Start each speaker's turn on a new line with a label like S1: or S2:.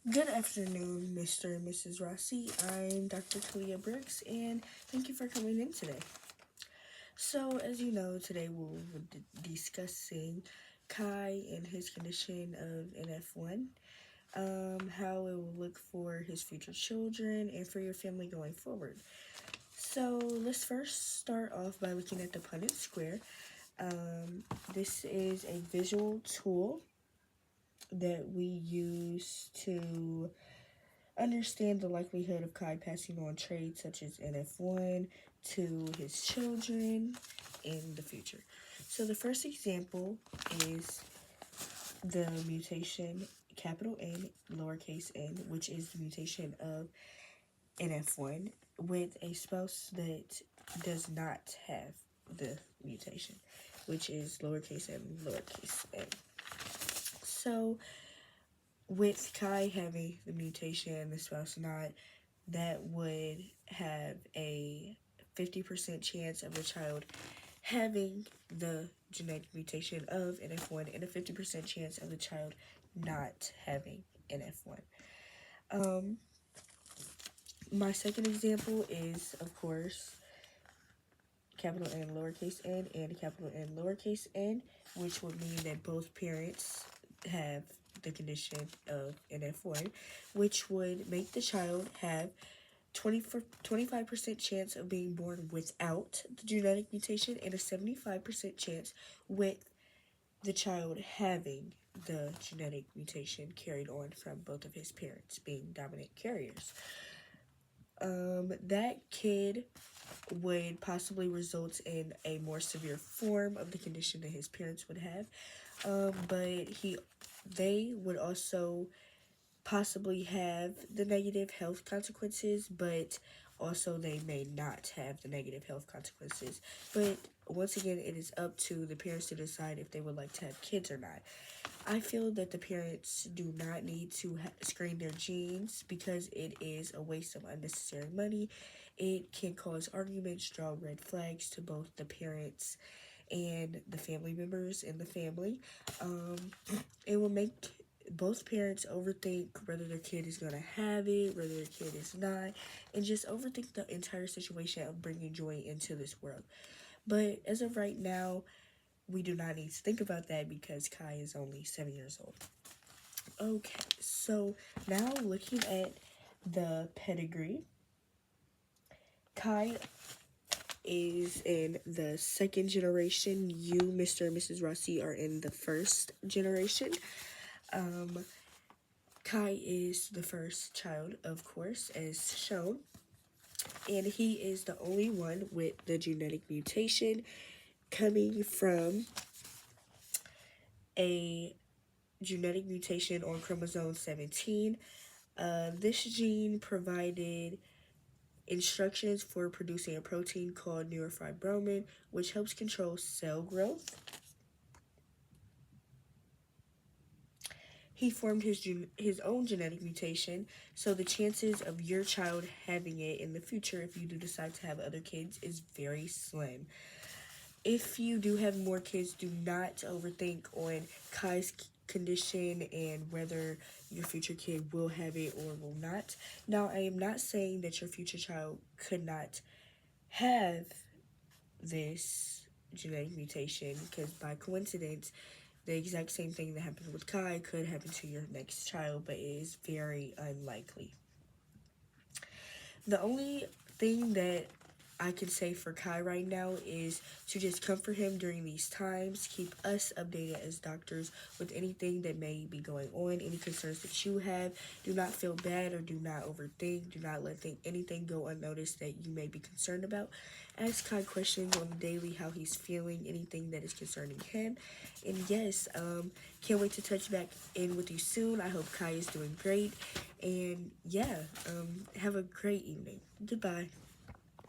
S1: Good afternoon, Mr. and Mrs. Rossi. I'm Dr. Kalia Brooks, and thank you for coming in today. So, as you know, today we'll be discussing Kai and his condition of NF1, how it will look for his future children and for your family going forward. So, let's first start off by looking at the Punnett square. This is a visual tool that we use to understand the likelihood of Kai passing on traits such as NF1 to his children in the future. So the first example is the mutation capital N, lowercase n, which is the mutation of NF1 with a spouse that does not have the mutation, which is lowercase n, lowercase n. So with Kai having the mutation and the spouse not, that would have a 50% chance of the child having the genetic mutation of NF1 and a 50% chance of the child not having NF1. My second example is, of course, capital N lowercase n and capital N lowercase n, which would mean that both parents have the condition of NF1, which would make the child have 25% chance of being born without the genetic mutation and a 75% chance with the child having the genetic mutation carried on from both of his parents being dominant carriers. That kid would possibly result in a more severe form of the condition that his parents would have, but they would also possibly have the negative health consequences, but also they may not have the negative health consequences. But once again, it is up to the parents to decide if they would like to have kids or not. I feel that the parents do not need to screen their genes because it is a waste of unnecessary money. It can cause arguments, draw red flags to both the parents and the family members in the family. It will make both parents overthink whether their kid is going to have it, whether their kid is not, and just overthink the entire situation of bringing joy into this world. But as of right now, we do not need to think about that because Kai is only 7 years old. Okay, so now looking at the pedigree, Kai is in the second generation. You, Mr. and Mrs. Rossi, are in the first generation. Kai is the first child, of course, as shown, and he is the only one with the genetic mutation coming from a genetic mutation on chromosome 17. This gene provided instructions for producing a protein called neurofibromin, which helps control cell growth. He formed his own genetic mutation, so the chances of your child having it in the future, if you do decide to have other kids, is very slim. If you do have more kids, do not overthink on Kai's condition and whether your future kid will have it or will not. Now, I am not saying that your future child could not have this genetic mutation, because by coincidence, the exact same thing that happened with Kai could happen to your next child, but it is very unlikely. The only thing that I can say for Kai right now is to just comfort him during these times. Keep us updated as doctors with anything that may be going on, any concerns that you have. Do not feel bad or do not overthink. Do not let anything go unnoticed that you may be concerned about. Ask Kai questions on the daily, how he's feeling, anything that is concerning him. And yes, can't wait to touch back in with you soon. I hope Kai is doing great. And yeah, have a great evening. Goodbye.